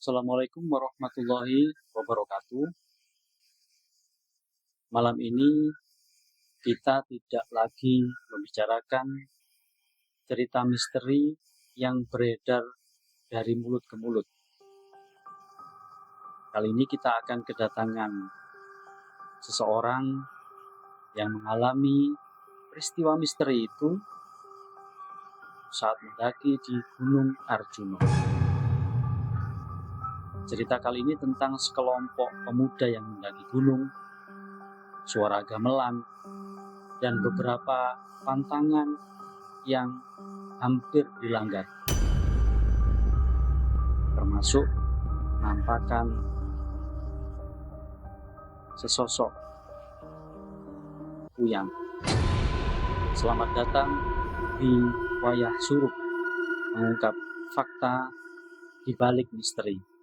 Assalamualaikum warahmatullahi wabarakatuh. Malam ini kita tidak lagi membicarakan cerita misteri yang beredar dari mulut ke mulut. Kali ini kita akan kedatangan seseorang yang mengalami peristiwa misteri itu saat mendaki di Gunung Arjuna. Cerita kali ini tentang sekelompok pemuda yang mendaki gunung, suara gamelan, dan beberapa pantangan yang hampir dilanggar, termasuk menampakkan sesosok kuyang. Selamat datang di Wayah Suruk, mengungkap fakta di balik misteri.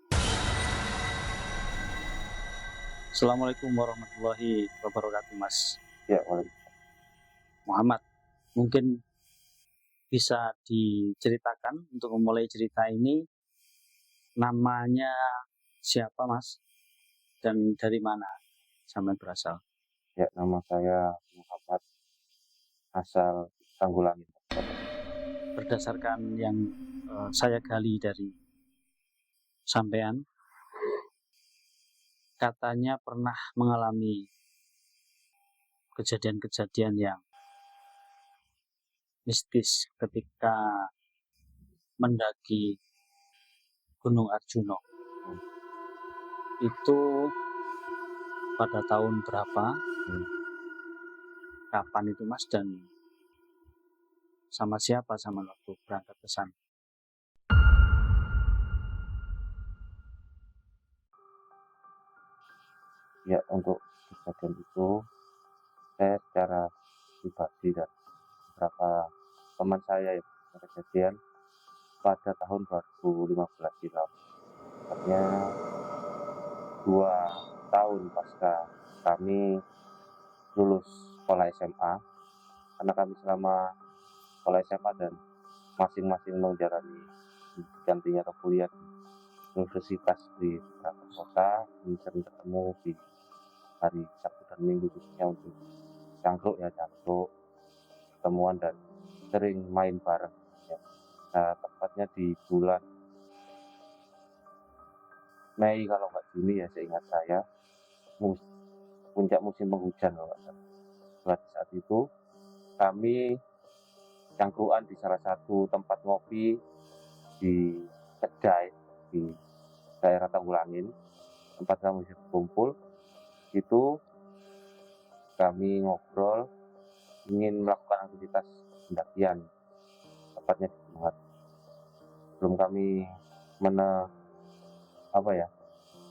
Assalamualaikum warahmatullahi wabarakatuh, Mas. Ya, Muhammad, mungkin bisa diceritakan untuk memulai cerita ini, namanya siapa, Mas? Dan dari mana sampai berasal? ya, nama saya Muhammad, asal Tanggulangin. Berdasarkan yang saya gali dari sampean, katanya pernah mengalami kejadian-kejadian yang mistis ketika mendaki Gunung Arjuna. Itu pada tahun berapa? Kapan itu, Mas? Dan sama siapa sama waktu berangkat ke sana? Ya, untuk kejadian itu saya secara pribadi dan beberapa teman saya yang kejadian pada tahun 2015 silam. Artinya 2 tahun pasca kami lulus sekolah SMA, karena kami selama sekolah SMA dan masing-masing menjalani gantinya atau kuliah di universitas di beberapa kota, sering ketemu di hari Sabtu dan Minggu, khususnya untuk cangkruk ketemuan dan sering main bareng ya. Nah, tepatnya di bulan Mei kalau nggak Juni ya, seingat saya, puncak musim penghujan kalau nggak salah. Pada saat itu kami cangkruan di salah satu tempat ngopi di Kedai di daerah Tanggulangin, tempat kami berkumpul. Itu kami ngobrol ingin melakukan aktivitas pendakian, tepatnya di Gunung. Belum kami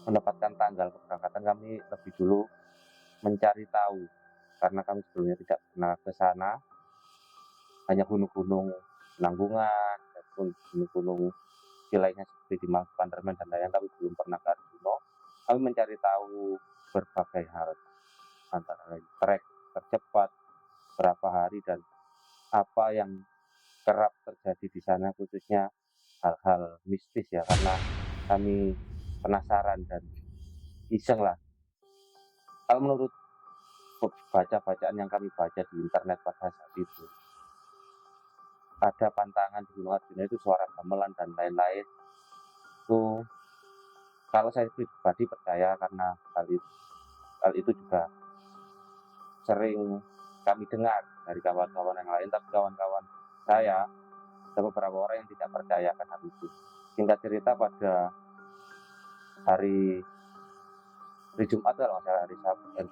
menempatkan tanggal keberangkatan, kami lebih dulu mencari tahu, karena kami sebelumnya tidak pernah ke sana, hanya gunung-gunung Penanggungan ataupun gunung-gunung lainnya seperti di Pandermen dan lain-lain, tapi belum pernah ke Arjuna. Kami mencari tahu berbagai hal, antara lain trek tercepat berapa hari dan apa yang kerap terjadi di sana, khususnya hal-hal mistis ya, karena kami penasaran dan iseng lah. Kalau menurut bacaan yang kami baca di internet pada saat itu, ada pantangan di Gunung Arjuna itu suara gamelan dan lain-lain. Itu kalau saya pribadi percaya, karena hal itu juga sering kami dengar dari kawan-kawan yang lain, tapi kawan-kawan saya ada beberapa orang yang tidak percaya akan hal itu. Singkat cerita, pada hari Jumat kalau nggak salah, hari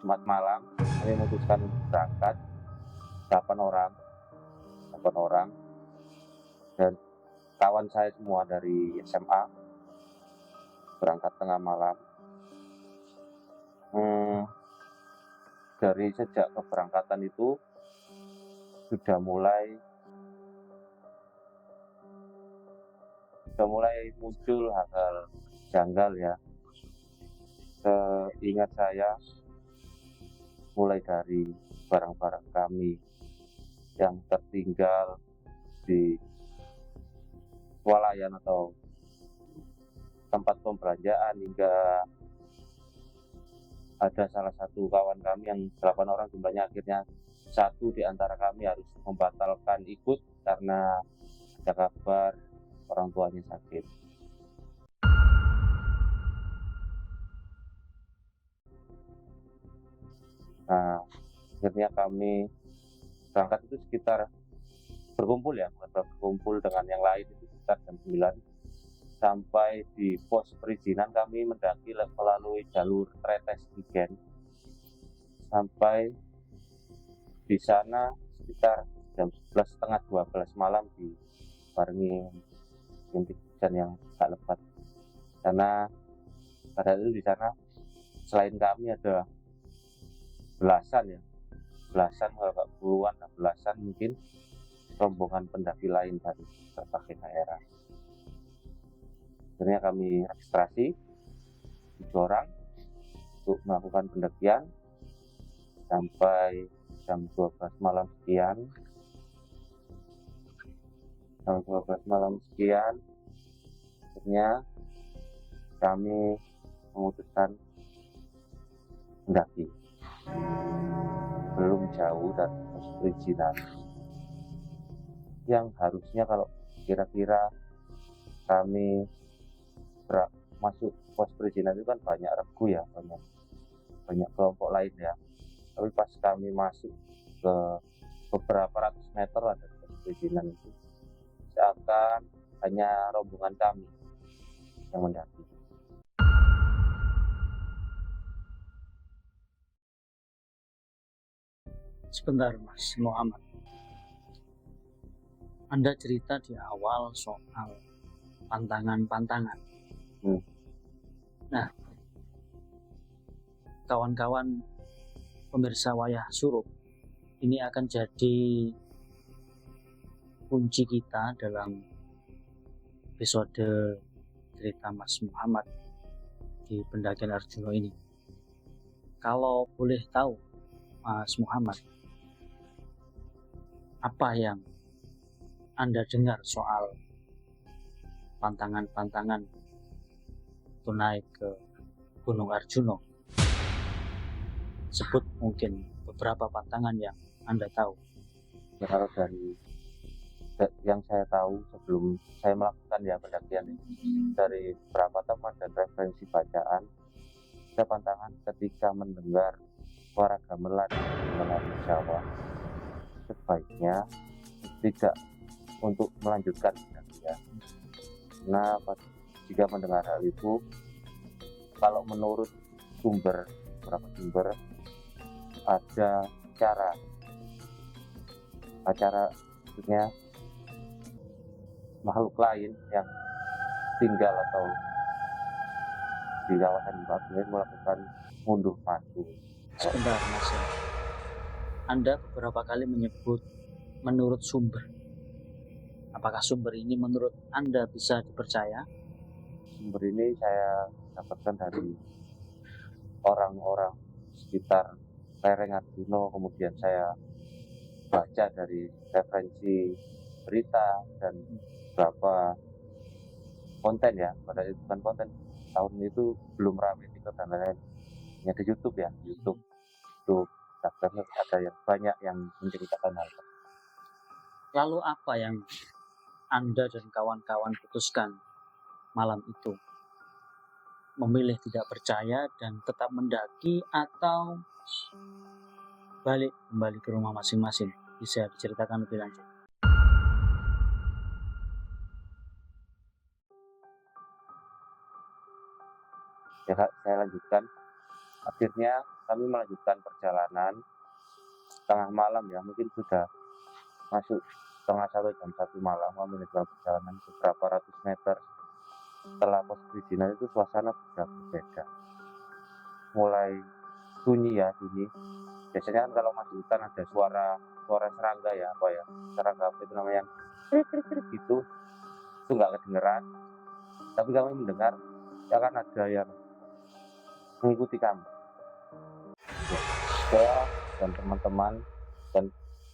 Jumat malam, kami memutuskan untuk berangkat 8 orang dan kawan saya semua dari SMA, berangkat tengah malam. Dari sejak keberangkatan itu sudah mulai muncul hal-hal janggal ya. Seingat saya, mulai dari barang-barang kami yang tertinggal di swalayan atau tempat pembelanjaan, hingga ada salah satu kawan kami yang 8 orang jumlahnya, akhirnya satu di antara kami harus membatalkan ikut karena ada kabar orang tuanya sakit. Nah, akhirnya kami berangkat itu sekitar berkumpul ya, bukan berkumpul dengan yang lain, itu sekitar jam 9. Sampai di pos perizinan kami mendaki melalui jalur tretes Nigen. Sampai di sana sekitar jam 11, setengah 12 malam dibarengi rintik hujan yang tak lebat. Karena pada itu di sana selain kami ada belasan, kalau nggak puluhan, belasan mungkin rombongan pendaki lain dari berbagai daerah. Akhirnya kami registrasi 7 orang untuk melakukan pendakian sampai jam 12 malam sekian. Akhirnya kami memutuskan mendaki. Belum jauh dari pos perizinan, yang harusnya kalau kira-kira kami masuk pos perizinan itu kan banyak regu ya, banyak kelompok lain ya. Tapi pas kami masuk ke beberapa ratus meter ada pos perizinan itu, seakan hanya rombongan kami yang mendaki. Sebentar Mas Muhammad, Anda cerita di awal soal pantangan-pantangan. Nah, kawan-kawan pemirsa Wayah Surup, ini akan jadi kunci kita dalam episode cerita Mas Muhammad di pendakian Arjuna ini. Kalau boleh tahu Mas Muhammad, apa yang Anda dengar soal pantangan-pantangan itu naik ke Gunung Arjuna? Sebut mungkin beberapa pantangan yang Anda tahu. Ya, kalau dari yang saya tahu sebelum saya melakukan ya pendakian ini, dari beberapa teman dan referensi bacaan, ada pantangan ketika mendengar suara gamelan melalui Jawa, sebaiknya tidak untuk melanjutkan pendakian. Nah, jika mendengar hal itu, kalau menurut beberapa sumber, ada cara maksudnya makhluk lain yang tinggal atau di kawasan Papua melakukan ngunduh mantu. Sebentar Mas, Anda beberapa kali menyebut menurut sumber. Apakah sumber ini menurut Anda bisa dipercaya? Sumber ini saya dapatkan dari orang-orang sekitar lereng Arjuna, kemudian saya baca dari referensi berita dan beberapa konten ya, pada itu kan konten tahun itu belum ramai TikTok dan lain-lain, hanya di YouTube ya, YouTube ada yang banyak yang menceritakan hal itu. Lalu apa yang Anda dan kawan-kawan putuskan malam itu? Memilih tidak percaya dan tetap mendaki, atau balik kembali ke rumah masing-masing? Bisa diceritakan lebih lanjut. Ya Kak, saya lanjutkan. Akhirnya kami melanjutkan perjalanan tengah malam ya, mungkin sudah masuk setengah 1, jam 1 malam. Kami melanjutkan perjalanan beberapa ratus meter. Setelah pos perizinan itu suasana sudah berbeda, mulai sunyi. Biasanya kan kalau masuk hutan ada suara serangga ya, serangga apa itu namanya, gitu, itu nggak kedengeran. Tapi kami mendengar ya kan ada yang mengikuti kami. Saya dan teman-teman, dan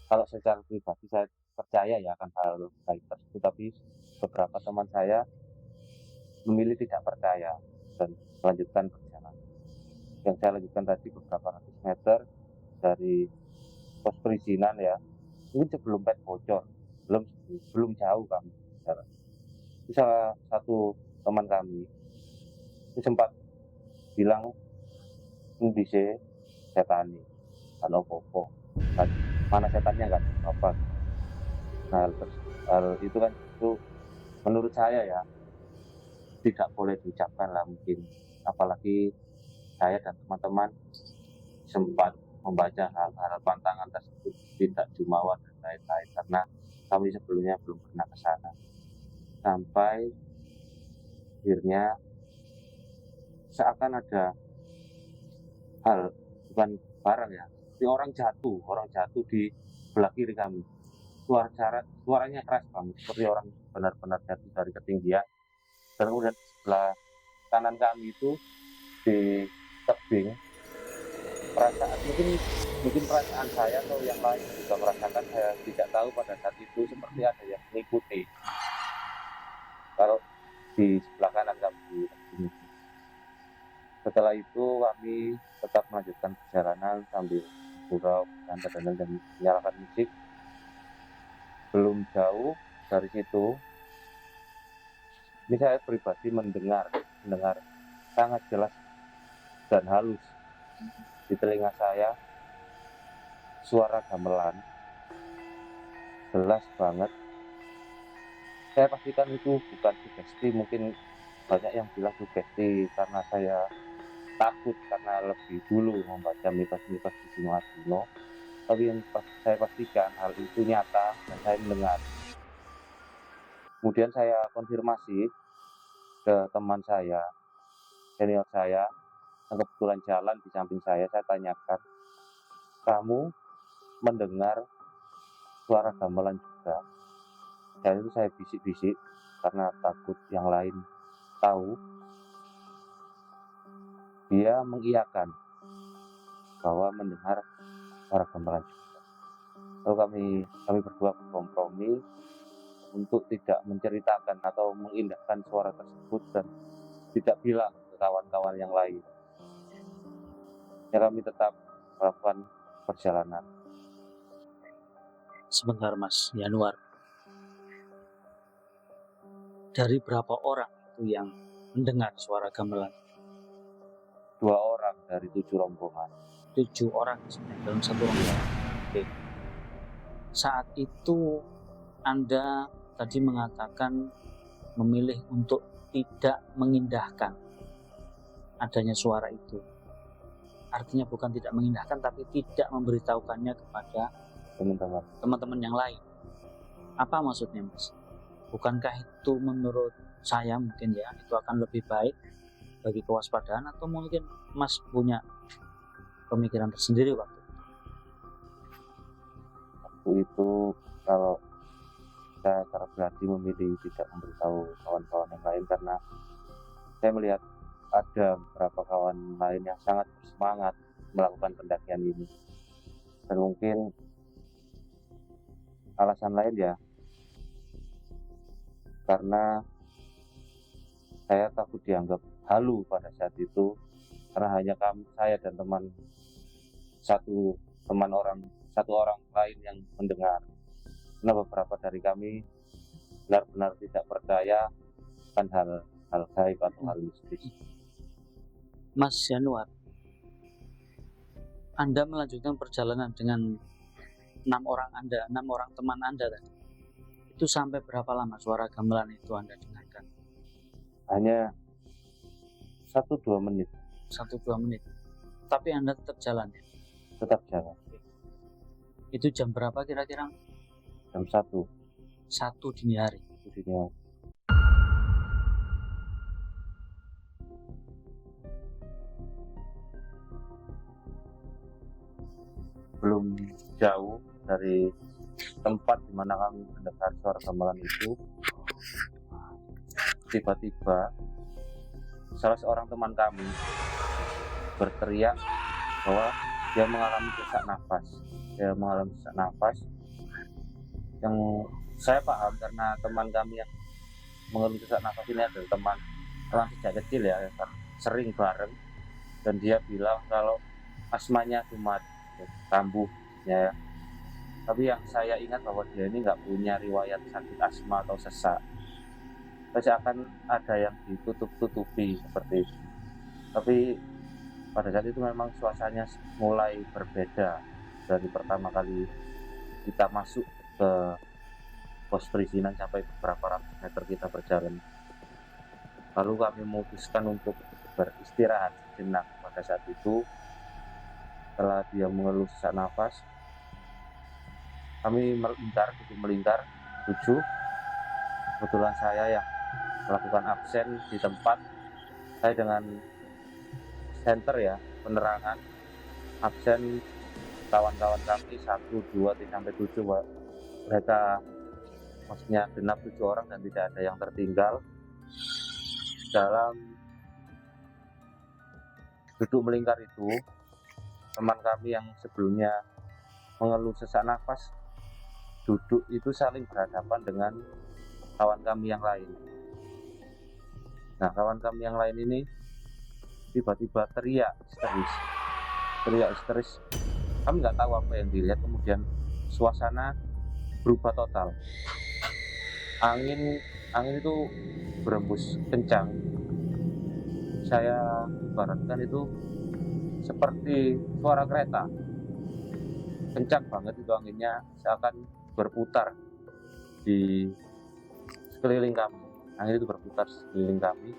kalau secara pribadi saya percaya ya akan hal baik tersebut, tapi beberapa teman saya memilih tidak percaya dan melanjutkan perjalanan. Yang saya lanjutkan tadi beberapa ratus meter dari pos perizinan ya, mungkin sebelum pet bocor, belum jauh kami. Itu salah satu teman kami itu sempat bilang bisa setani kalau popo, mana setannya nggak apa. Nah, hal itu kan itu menurut saya ya tidak boleh diucapkan lah mungkin, apalagi saya dan teman-teman sempat membaca hal pantangan tersebut tidak jumawa dan lain-lain karena kami sebelumnya belum pernah ke sana. Sampai akhirnya seakan ada hal, bukan barang ya, seperti orang jatuh di sebelah kiri kami. Suaranya keras banget, seperti orang benar-benar jatuh dari ketinggian. Dan kemudian sebelah kanan kami itu di tebing, perasaan mungkin perasaan saya atau yang lain juga merasakan, saya tidak tahu pada saat itu seperti ada yang mengikuti. Kalau di sebelah kanan kami. Setelah itu kami tetap melanjutkan perjalanan sambil gurau, bercanda dan menyalakan musik. Belum jauh dari situ, ini saya pribadi mendengar sangat jelas dan halus di telinga saya suara gamelan, jelas banget. Saya pastikan itu bukan sugesti, mungkin banyak yang bilang sugesti karena saya takut karena lebih dulu membaca mitos-mitos di Gunung Arjuna. Tapi yang saya pastikan hal itu nyata dan saya mendengar. Kemudian saya konfirmasi ke teman saya, senior saya, yang kebetulan jalan di samping saya tanyakan, kamu mendengar suara gamelan juga? Dan itu saya bisik-bisik karena takut yang lain tahu. Dia mengiyakan bahwa mendengar suara gamelan juga. Lalu kami berdua berkompromi untuk tidak menceritakan atau mengindahkan suara tersebut dan tidak bilang ke kawan-kawan yang lain. Ya, kami tetap melakukan perjalanan. Sebentar Mas Yanuar, dari berapa orang itu yang mendengar suara gamelan? 2 orang dari 7 rombongan. 7 orang dalam satu rombongan. Oke. Saat itu Anda tadi mengatakan memilih untuk tidak mengindahkan adanya suara itu. Artinya bukan tidak mengindahkan, tapi tidak memberitahukannya kepada teman-teman yang lain. Apa maksudnya Mas? Bukankah itu menurut saya mungkin ya, itu akan lebih baik bagi kewaspadaan, atau mungkin Mas punya pemikiran tersendiri waktu itu? Kalau saya secara pribadi memilih tidak memberitahu kawan-kawan yang lain karena saya melihat ada beberapa kawan lain yang sangat bersemangat melakukan pendakian ini, dan mungkin alasan lain ya karena saya takut dianggap halu pada saat itu, karena hanya saya dan satu orang lain yang mendengar. Karena beberapa dari kami benar-benar tidak percaya akan hal gaib atau hal mistis. Mas Yanuar, Anda melanjutkan perjalanan dengan 6 orang teman Anda tadi. Itu sampai berapa lama suara gamelan itu Anda dengarkan? Hanya 1-2 menit. 1-2 menit. Tapi Anda tetap jalan ya? Tetap jalan. Itu jam berapa kira-kira? Jam 1 dini hari. Belum jauh dari tempat di mana kami mendengar suara gamelan itu, tiba-tiba salah seorang teman kami berteriak bahwa dia mengalami sesak nafas. Yang saya paham karena teman kami yang mengalami sesak nafas ini adalah teman orang sejak kecil ya, kan sering bareng, dan dia bilang kalau asmanya cuma kambuh ya. Tapi yang saya ingat bahwa dia ini nggak punya riwayat sakit asma atau sesak. Pasti akan ada yang ditutup-tutupi seperti itu. Tapi pada saat itu memang suasananya mulai berbeda dari pertama kali kita masuk ke pos perizinan sampai beberapa ratus meter kita berjalan. Lalu kami memutuskan untuk beristirahat sejenak pada saat itu. Setelah dia mengeluh sesak nafas, kami melingkar tujuh. Kebetulan saya yang melakukan absen di tempat. Saya dengan center ya, penerangan absen kawan-kawan kami 1, 2, sampai 7, mereka maksudnya genap 7 orang dan tidak ada yang tertinggal. Dalam duduk melingkar itu, teman kami yang sebelumnya mengeluh sesak nafas duduk itu saling berhadapan dengan kawan kami yang lain. Nah, kawan kami yang lain ini tiba-tiba teriak histeris. Kami nggak tahu apa yang dilihat. Kemudian suasana berubah total. Angin itu berembus kencang. Saya ibaratkan itu seperti suara kereta. Kencang banget itu anginnya, seakan berputar di sekeliling kami. Angin itu berputar sekeliling kami.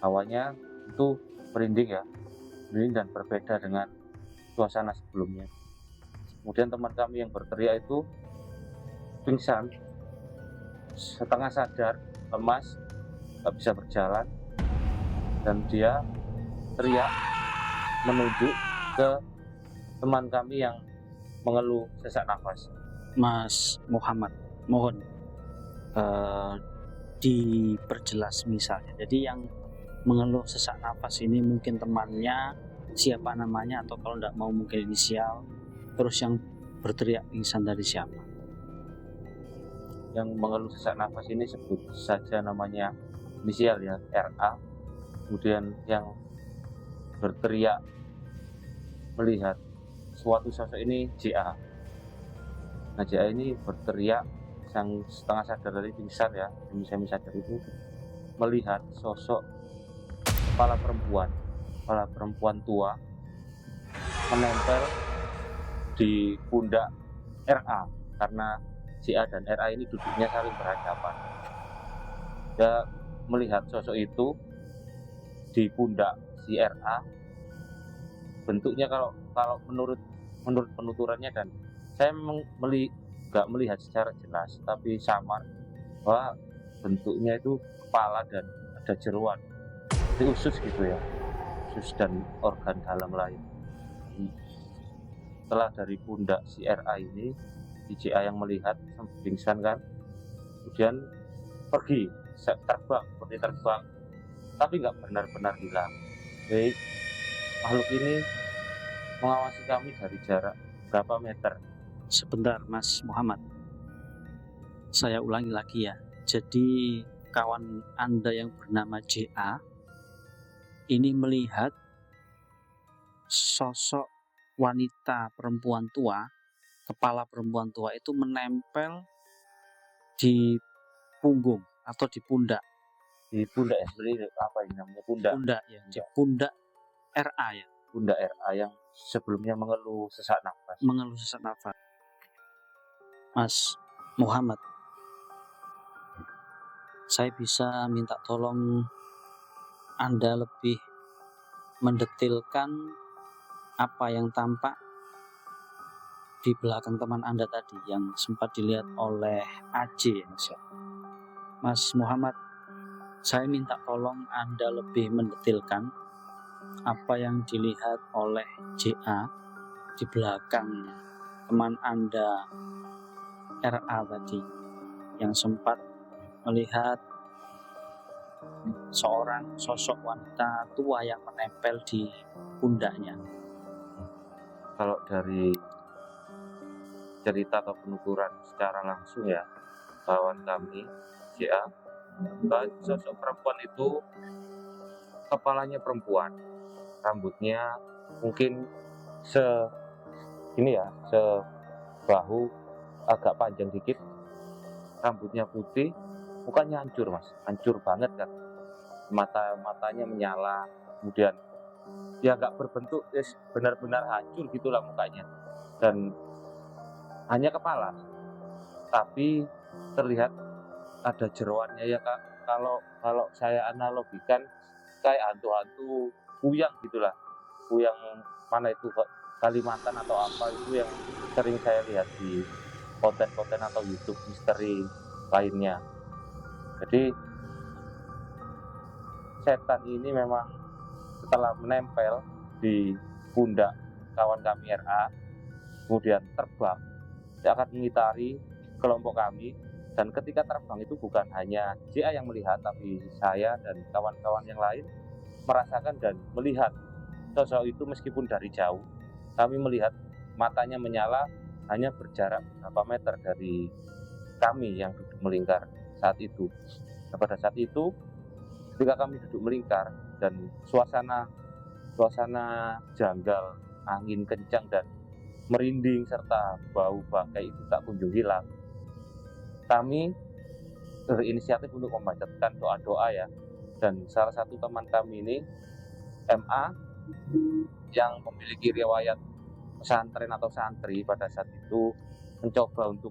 Hawanya itu merinding dan berbeda dengan suasana sebelumnya. Kemudian teman kami yang berteriak itu pingsan, setengah sadar, lemas, nggak bisa berjalan, dan dia teriak menunjuk ke teman kami yang mengeluh sesak nafas. Mas Muhammad, mohon diperjelas misalnya. Jadi yang mengeluh sesak nafas ini mungkin temannya, siapa namanya, atau kalau tidak mau mungkin inisial. Terus yang berteriak pingsan dari siapa? Yang mengeluh sesak nafas ini sebut saja namanya inisial ya, RA. Kemudian yang berteriak melihat suatu sosok ini JA. Nah, JA ini berteriak yang setengah sadar dari pingsan ya, semi sadar itu, melihat sosok kepala perempuan tua menempel di pundak RA, karena JA dan RA ini duduknya saling berhadapan. Dia melihat sosok itu di pundak si RA. Bentuknya kalau menurut penuturannya, dan saya memang nggak melihat secara jelas, tapi samar bahwa bentuknya itu kepala dan ada jeroan, itu usus gitu ya, usus dan organ dalam lain. Setelah dari pundak si RA ini, si JA yang melihat sampai pingsan kan, kemudian pergi terbang, tapi nggak benar-benar hilang. Jadi makhluk ini mengawasi kami dari jarak berapa meter. Sebentar Mas Muhammad, saya ulangi lagi ya. Jadi kawan Anda yang bernama JA ini melihat sosok wanita perempuan tua, kepala perempuan tua itu menempel di punggung atau di pundak. Di pundak ya, sebenarnya apa ini namanya, pundak ya, di pundak RA ya. Pundak RA yang sebelumnya mengeluh sesak nafas. Mas Muhammad, saya bisa minta tolong Anda lebih mendetilkan apa yang tampak di belakang teman Anda tadi yang sempat dilihat oleh AJ, Mas Muhammad. Saya minta tolong Anda lebih mendetilkan apa yang dilihat oleh JA di belakang teman Anda RA tadi, yang sempat melihat seorang sosok wanita tua yang menempel di pundaknya. Kalau dari cerita atau penuturan secara langsung ya, kawan kami JA, sosok perempuan itu kepalanya perempuan, rambutnya mungkin ini ya, sebahu, agak panjang dikit, rambutnya putih, mukanya hancur mas, hancur banget kan, matanya menyala, kemudian ya nggak berbentuk, benar-benar hancur gitulah mukanya, dan hanya kepala, tapi terlihat ada jeroannya ya kak. Kalau saya analogikan kayak hantu-hantu kuyang gitulah, kuyang mana itu Kalimantan atau apa itu yang sering saya lihat di konten-konten atau YouTube misteri lainnya. Jadi setan ini memang setelah menempel di pundak kawan kami RA, kemudian terbang, dia akan mengitari kelompok kami, dan ketika terbang itu bukan hanya JA yang melihat, tapi saya dan kawan-kawan yang lain merasakan dan melihat sosok itu meskipun dari jauh. Kami melihat matanya menyala hanya berjarak beberapa meter dari kami yang duduk melingkar saat itu. Nah, pada saat itu ketika kami duduk melingkar dan suasana janggal, angin kencang dan merinding serta bau bangkai itu tak kunjung hilang, kami berinisiatif untuk membacakan doa-doa ya. Dan salah satu teman kami ini MA yang memiliki riwayat pesantren atau santri pada saat itu mencoba untuk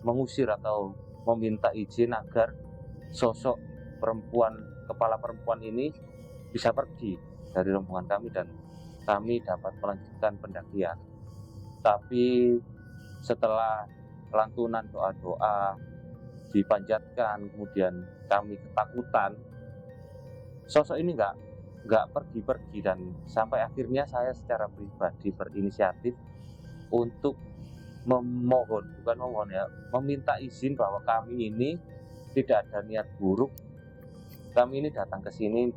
mengusir atau meminta izin agar sosok kepala perempuan ini bisa pergi dari rombongan kami dan kami dapat melanjutkan pendakian. Tapi setelah lantunan doa-doa dipanjatkan, kemudian kami ketakutan, sosok ini nggak pergi-pergi, dan sampai akhirnya saya secara pribadi berinisiatif untuk meminta izin bahwa kami ini tidak ada niat buruk. Kami ini datang ke sini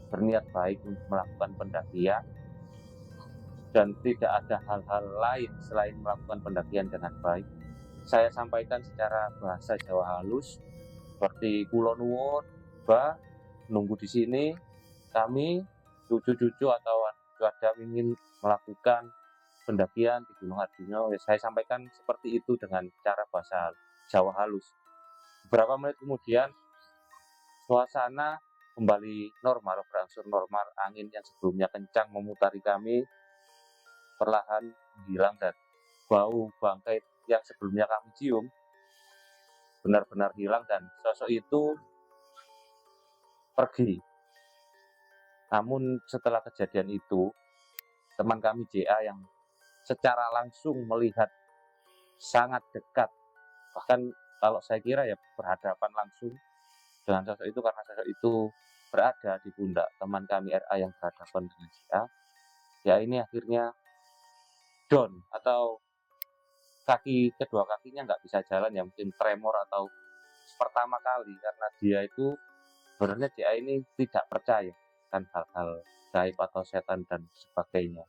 berniat baik untuk melakukan pendakian dan tidak ada hal-hal lain selain melakukan pendakian dengan baik. Saya sampaikan secara bahasa Jawa halus seperti kula nuwun, Mbak, nunggu di sini, kami cucu-cucu atau ada ingin melakukan pendakian di Gunung Arjuna. Saya sampaikan seperti itu dengan cara bahasa Jawa halus. Beberapa menit kemudian suasana kembali normal, berangsur normal. Angin yang sebelumnya kencang memutari kami perlahan menghilang, dan bau bangkai yang sebelumnya kami cium benar-benar hilang dan sosok itu pergi. Namun setelah kejadian itu, teman kami JA yang secara langsung melihat sangat dekat, bahkan kalau saya kira ya berhadapan langsung dengan sosok itu, karena sosok itu berada di pundak teman kami RA yang berhadapan dengan JA, ya ini akhirnya down atau kedua kakinya nggak bisa jalan ya, mungkin tremor atau pertama kali, karena dia itu sebenarnya JA ini tidak percaya kan hal-hal gaib atau setan dan sebagainya.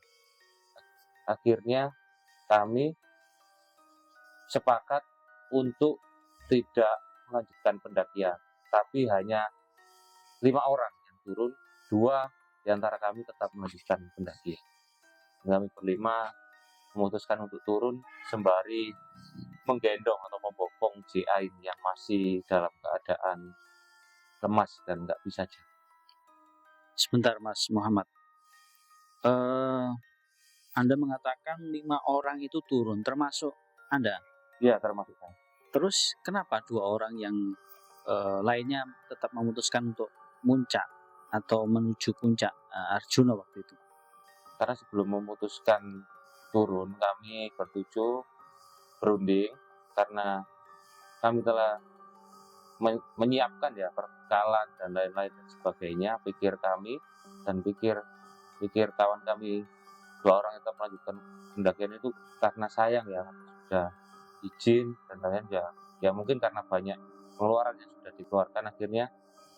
Akhirnya kami sepakat untuk tidak melanjutkan pendakian, tapi hanya 5 orang yang turun, 2 di antara kami tetap melanjutkan pendakian. Kami berlima memutuskan untuk turun sembari menggendong atau membopong JA ini yang masih dalam keadaan lemas dan nggak bisa jalan. Sebentar Mas Muhammad, Anda mengatakan 5 orang itu turun, termasuk Anda? Iya, termasuk saya. Terus kenapa 2 orang yang lainnya tetap memutuskan untuk muncak atau menuju puncak Arjuna waktu itu? Karena sebelum memutuskan turun, kami bertujuh berunding, karena kami telah menyiapkan ya perbekalan dan lain-lain dan sebagainya. Pikir kami dan pikir kawan kami 2 orang yang tetap melanjutkan pendakian itu karena sayang ya, sudah izin dan lain-lain ya mungkin karena banyak pengeluaran yang sudah dikeluarkan, akhirnya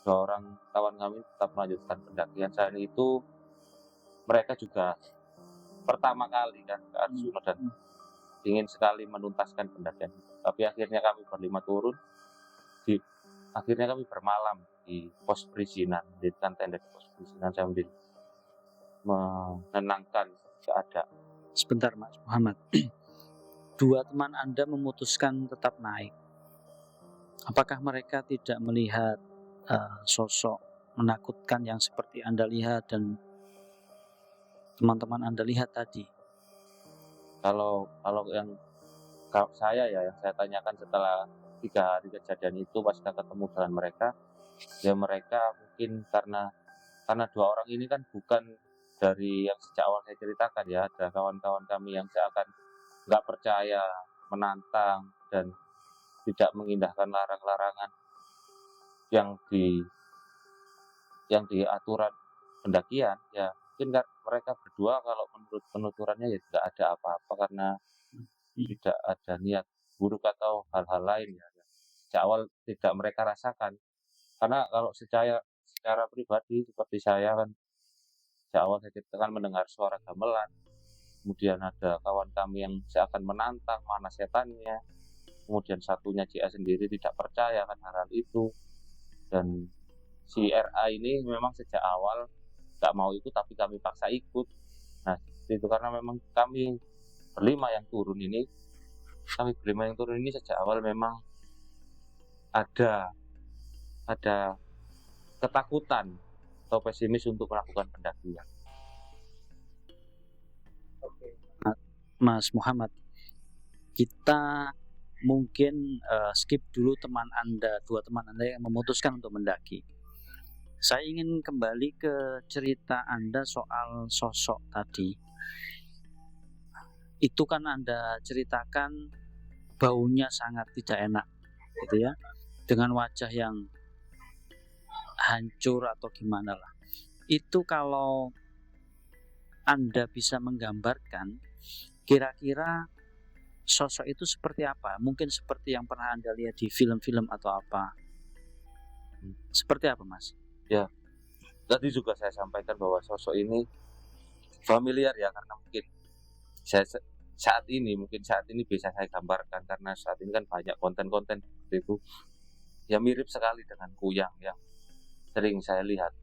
2 orang kawan kami tetap melanjutkan pendakian. Selain itu mereka juga pertama kali kan ke Arjuna dan ingin sekali menuntaskan pendakian. Tapi akhirnya kami berlima turun, akhirnya kami bermalam di pos perizinan, mendirikan tenda di pos perizinan sambil menenangkan keadaan. Sebentar Mas Muhammad. Dua teman Anda memutuskan tetap naik. Apakah mereka tidak melihat sosok menakutkan yang seperti Anda lihat dan teman-teman Anda lihat tadi? Kalau yang saya yang saya tanyakan setelah 3 hari kejadian itu, pas kita ketemu dengan mereka, ya mereka mungkin karena 2 orang ini kan bukan dari yang sejak awal saya ceritakan ya, ada kawan-kawan kami yang seakan nggak percaya, menantang, dan tidak mengindahkan larangan-larangan yang di aturan pendakian. Ya mungkin kan mereka berdua kalau menurut penuturannya ya tidak ada apa-apa karena tidak ada niat buruk atau hal-hal lain ya. Sejak awal tidak mereka rasakan. Karena kalau secara pribadi seperti saya kan sejak awal saya ceritakan mendengar suara gamelan, kemudian ada kawan kami yang seakan menantang mana setannya, kemudian satunya JA sendiri tidak percaya akan hal itu, dan si RA ini memang sejak awal nggak mau ikut tapi kami paksa ikut. Nah itu karena memang kami berlima yang turun ini sejak awal memang ada ketakutan atau pesimis untuk melakukan pendakian. Mas Muhammad, kita mungkin skip dulu dua teman Anda yang memutuskan untuk mendaki. Saya ingin kembali ke cerita Anda soal sosok tadi. Itu kan Anda ceritakan baunya sangat tidak enak, gitu ya, dengan wajah yang hancur atau gimana lah. Itu kalau Anda bisa menggambarkan, kira-kira sosok itu seperti apa? Mungkin seperti yang pernah Anda lihat di film-film atau apa? Seperti apa, Mas? Ya, tadi juga saya sampaikan bahwa sosok ini familiar ya, karena mungkin saat ini bisa saya gambarkan karena saat ini kan banyak konten-konten seperti itu. Ya mirip sekali dengan kuyang yang sering saya lihat.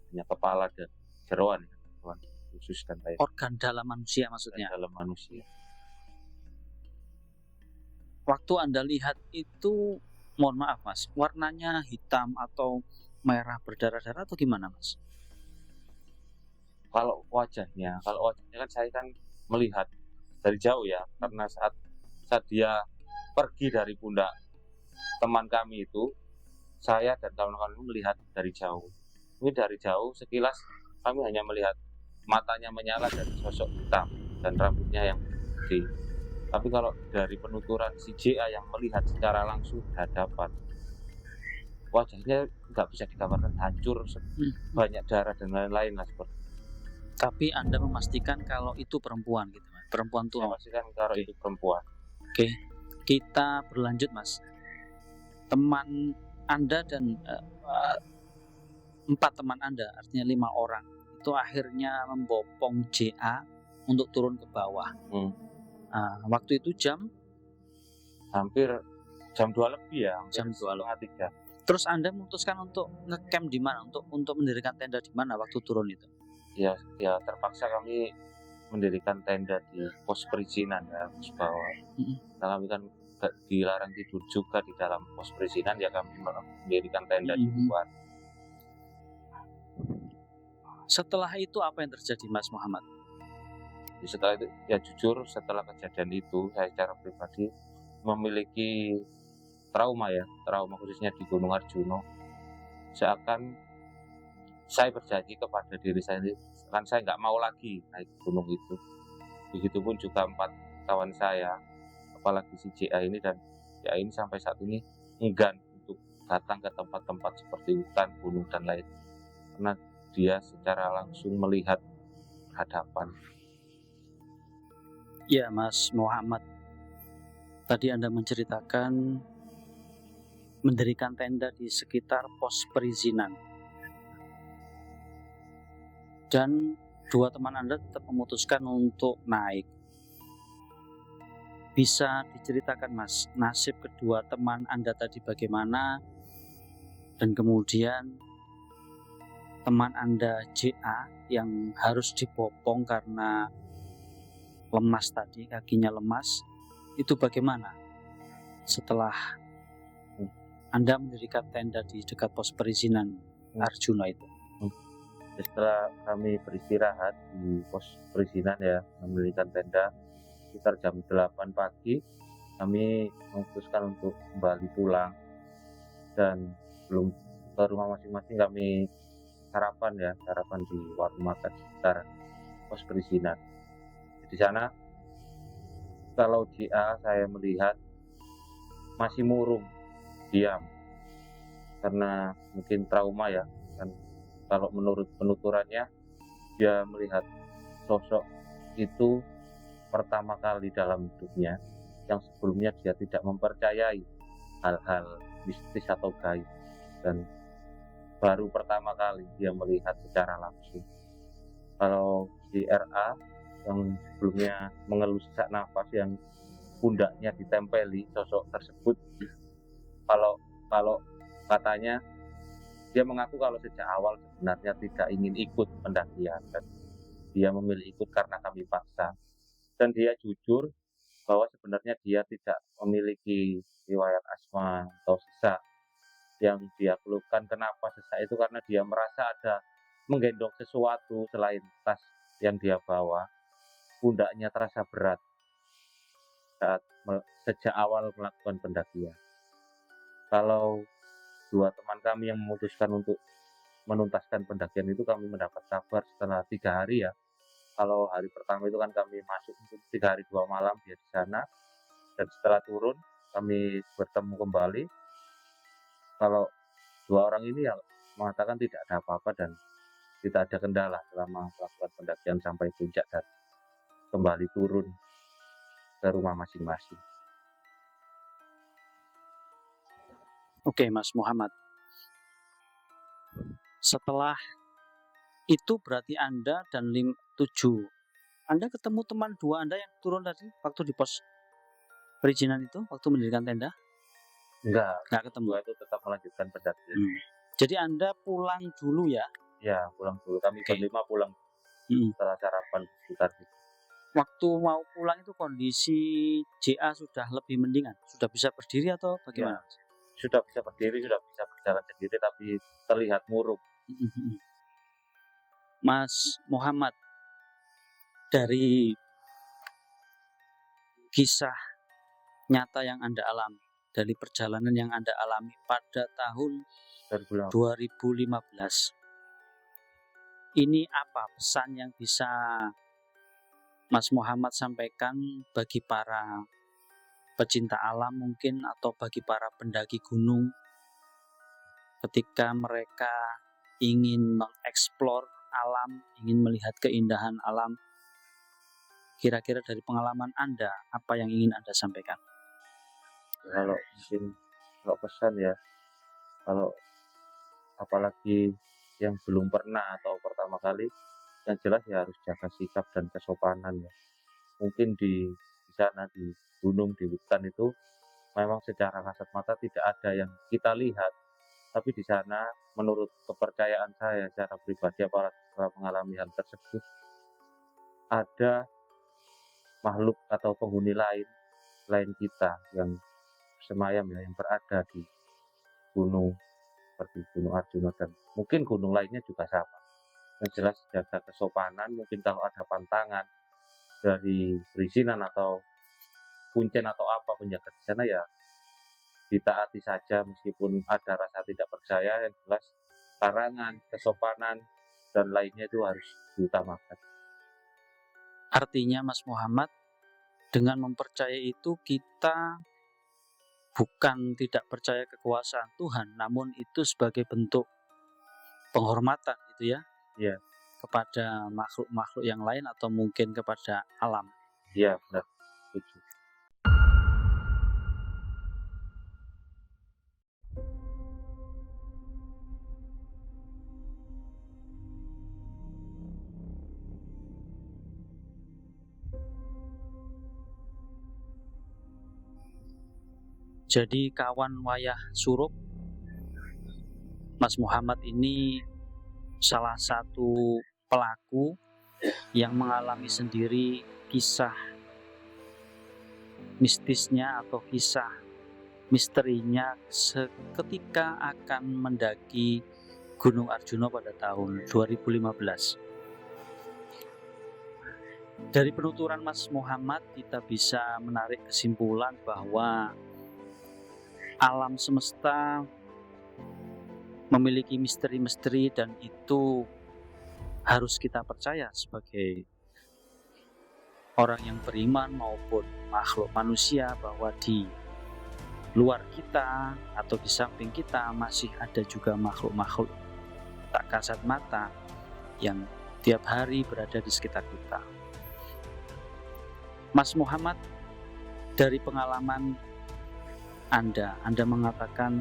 Punya kepala dan jeroan khusus dan lain. Organ dalam manusia maksudnya. Dalam manusia. Waktu Anda lihat itu, mohon maaf Mas, warnanya hitam atau merah berdarah-darah atau gimana Mas? Kalau wajahnya kan saya kan melihat dari jauh ya, karena saat dia pergi dari pundak teman kami itu, saya dan kawan-kawan melihat dari jauh. Ini dari jauh sekilas kami hanya melihat matanya menyala dan sosok hitam dan rambutnya yang putih. Tapi kalau dari penuturan si JA yang melihat secara langsung hadapan, wajahnya nggak bisa digambarkan, hancur, banyak darah dan lain-lain lah seperti. Tapi Anda memastikan kalau itu perempuan gitu, Mas? Perempuan tua. Memastikan kalau itu perempuan. Oke, kita berlanjut Mas. Teman Anda dan 4 teman Anda, artinya 5 orang, itu akhirnya membopong JA untuk turun ke bawah. Waktu itu hampir jam 2 lebih ya, jam 2:30. 3. Terus Anda memutuskan untuk ngecamp di mana, untuk mendirikan tenda di mana waktu turun itu? Ya terpaksa kami mendirikan tenda di pos perizinan ya, pos bawah. Nah, kami kan dilarang tidur juga di dalam pos perizinan, ya kami mendirikan tenda di luar. Setelah itu apa yang terjadi Mas Muhammad? Setelah itu ya jujur, setelah kejadian itu saya secara pribadi memiliki trauma khususnya di Gunung Arjuna. Seakan saya berjanji kepada diri saya sendiri, kan saya nggak mau lagi naik gunung itu. Begitupun juga 4 kawan saya, apalagi si JA ini, dan JA ini sampai saat ini enggan untuk datang ke tempat-tempat seperti hutan, gunung dan lain, karena dia secara langsung melihat hadapan. Ya Mas Muhammad, tadi Anda menceritakan mendirikan tenda di sekitar pos perizinan, dan 2 teman Anda tetap memutuskan untuk naik. Bisa diceritakan Mas, nasib kedua teman Anda tadi bagaimana, dan kemudian teman Anda JA yang harus dibopong karena lemas tadi, kakinya lemas, itu bagaimana setelah Anda mendirikan tenda di dekat pos perizinan Arjuna itu? Setelah kami beristirahat di pos perizinan ya, mendirikan tenda sekitar jam 8 pagi, kami memutuskan untuk kembali pulang, dan belum ke rumah masing-masing kami sarapan di warung makan sekitar pos perizinan. Di sana kalau JA saya melihat masih murung, diam, karena mungkin trauma ya, dan kalau menurut penuturannya dia melihat sosok itu pertama kali dalam hidupnya, yang sebelumnya dia tidak mempercayai hal-hal mistis atau gaib, dan baru pertama kali dia melihat secara langsung. Kalau di RA yang sebelumnya mengeluh sesak nafas yang pundaknya ditempeli sosok tersebut, kalau katanya dia mengaku kalau sejak awal sebenarnya tidak ingin ikut pendakian, dan dia memilih ikut karena kami paksa. Dan dia jujur bahwa sebenarnya dia tidak memiliki riwayat asma atau sesak. Yang dia keluhkan kenapa sesak itu karena dia merasa ada menggendong sesuatu selain tas yang dia bawa. Pundaknya terasa berat saat sejak awal melakukan pendakian. Kalau dua teman kami yang memutuskan untuk menuntaskan pendakian itu, kami mendapat kabar setelah 3 hari ya. Kalau hari pertama itu kan kami masuk untuk 3 hari 2 malam dia di sana, dan setelah turun kami bertemu kembali. Kalau dua orang ini ya mengatakan tidak ada apa-apa dan tidak ada kendala selama melakukan pendakian sampai puncak dan kembali turun ke rumah masing-masing. Oke Mas Muhammad, setelah itu berarti Anda dan 7, Anda ketemu teman 2 Anda yang turun tadi waktu di pos perizinan itu, waktu mendirikan tenda? Nggak ketemu. Dua itu tetap melanjutkan pendakian. Jadi Anda pulang dulu ya? Ya, pulang dulu. Kami berlima pulang setelah sarapan sekitar itu. Waktu mau pulang itu kondisi JA sudah lebih mendingan? Sudah bisa berdiri atau bagaimana? Ya, sudah bisa berdiri, sudah bisa berjalan sendiri, tapi terlihat murung. Mas Muhammad, dari kisah nyata yang Anda alami, dari perjalanan yang Anda alami pada tahun 2015, ini apa pesan yang bisa Mas Muhammad sampaikan bagi para pecinta alam mungkin, atau bagi para pendaki gunung ketika mereka ingin mengeksplor alam, ingin melihat keindahan alam? Kira-kira dari pengalaman Anda, apa yang ingin Anda sampaikan? Kalau pesan ya, kalau apalagi yang belum pernah atau pertama kali, yang jelas ya harus jaga sikap dan kesopanan ya. Mungkin di sana di gunung, di hutan itu memang secara kasat mata tidak ada yang kita lihat, tapi di sana menurut kepercayaan saya secara pribadi, apalagi setelah mengalami hal tersebut, ada makhluk atau penghuni lain selain kita yang bersemayam ya, yang berada di gunung seperti Gunung Arjuna dan mungkin gunung lainnya juga sama. Yang jelas jaga kesopanan. Mungkin kalau ada pantangan dari perizinan atau kuncen atau apa penjaga di sana ya ditaati saja, meskipun ada rasa tidak percaya. Yang jelas larangan, kesopanan dan lainnya itu harus diutamakan. Artinya Mas Muhammad, dengan mempercayai itu kita bukan tidak percaya kekuasaan Tuhan, namun itu sebagai bentuk penghormatan gitu ya, kepada makhluk-makhluk yang lain atau mungkin kepada alam. Iya, benar. Setuju. Jadi kawan wayah surup, Mas Muhammad ini salah satu pelaku yang mengalami sendiri kisah mistisnya atau kisah misterinya ketika akan mendaki Gunung Arjuna pada tahun 2015. Dari penuturan Mas Muhammad kita bisa menarik kesimpulan bahwa alam semesta memiliki misteri-misteri dan itu harus kita percaya sebagai orang yang beriman maupun makhluk manusia, bahwa di luar kita atau di samping kita masih ada juga makhluk-makhluk tak kasat mata yang tiap hari berada di sekitar kita. Mas Muhammad, dari pengalaman Anda mengatakan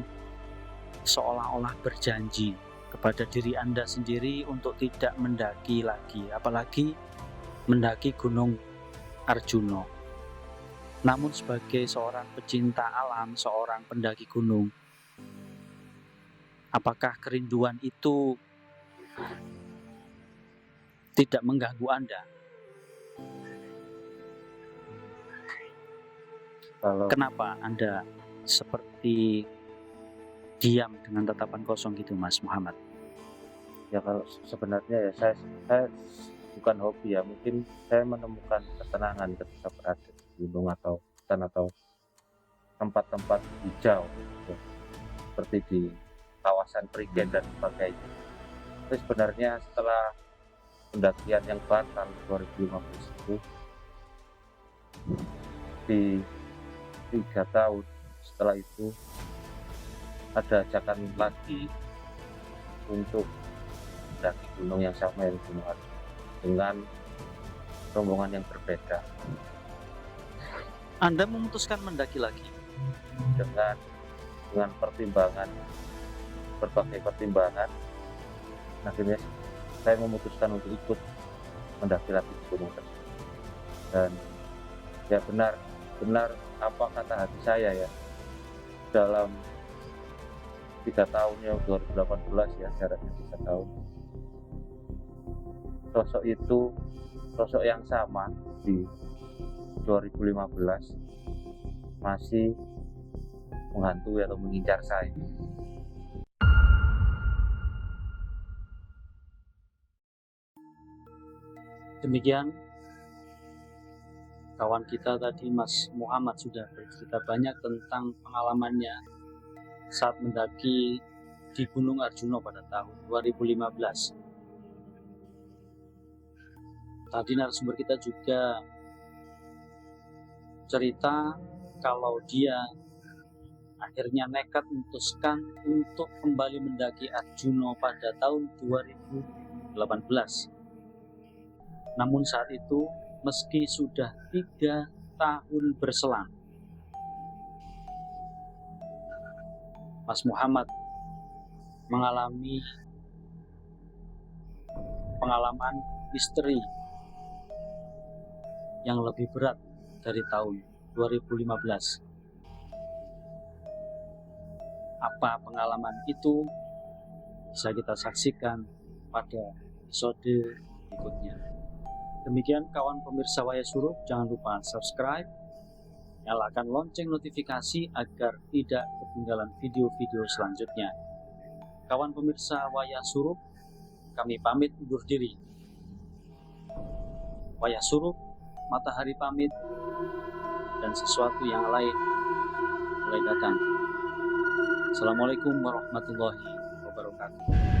seolah-olah berjanji kepada diri Anda sendiri untuk tidak mendaki lagi, apalagi mendaki Gunung Arjuna. Namun sebagai seorang pecinta alam, seorang pendaki gunung, apakah kerinduan itu tidak mengganggu Anda? Kenapa Anda seperti diam dengan tatapan kosong gitu, Mas Muhammad? Ya kalau sebenarnya ya saya bukan hobi ya, mungkin saya menemukan ketenangan ketika berada di gunung atau hutan atau tempat-tempat hijau gitu, seperti di kawasan Prigen dan sebagainya. Tapi sebenarnya setelah pendakian yang batal 2015 itu, di 3 tahun setelah itu ada ajakan lagi untuk mendaki gunung yang sama, yang Gunung Arjuna, dengan rombongan yang berbeda. Anda memutuskan mendaki lagi dengan pertimbangan, berbagai pertimbangan, akhirnya saya memutuskan untuk ikut mendaki lagi di gunung tersebut. Dan ya benar apa kata hati saya ya, dalam 3 tahunnya 2018 ya, jaraknya 3 tahun, sosok itu, sosok yang sama di 2015 masih menghantui atau mengincar saya. Demikian kawan kita tadi, Mas Muhammad, sudah bercerita banyak tentang pengalamannya saat mendaki di Gunung Arjuna pada tahun 2015. Tadi narasumber kita juga cerita kalau dia akhirnya nekat memutuskan untuk kembali mendaki Arjuna pada tahun 2018. Namun saat itu, meski sudah 3 tahun berselang, Mas Muhammad mengalami pengalaman misteri yang lebih berat dari tahun 2015. Apa pengalaman itu bisa kita saksikan pada episode berikutnya. Demikian kawan pemirsa Wayah Surup, jangan lupa subscribe, nyalakan lonceng notifikasi agar tidak ketinggalan video-video selanjutnya. Kawan pemirsa Wayah Surup, kami pamit undur diri. Wayah Surup, matahari pamit, dan sesuatu yang lain mulai datang. Assalamualaikum warahmatullahi wabarakatuh.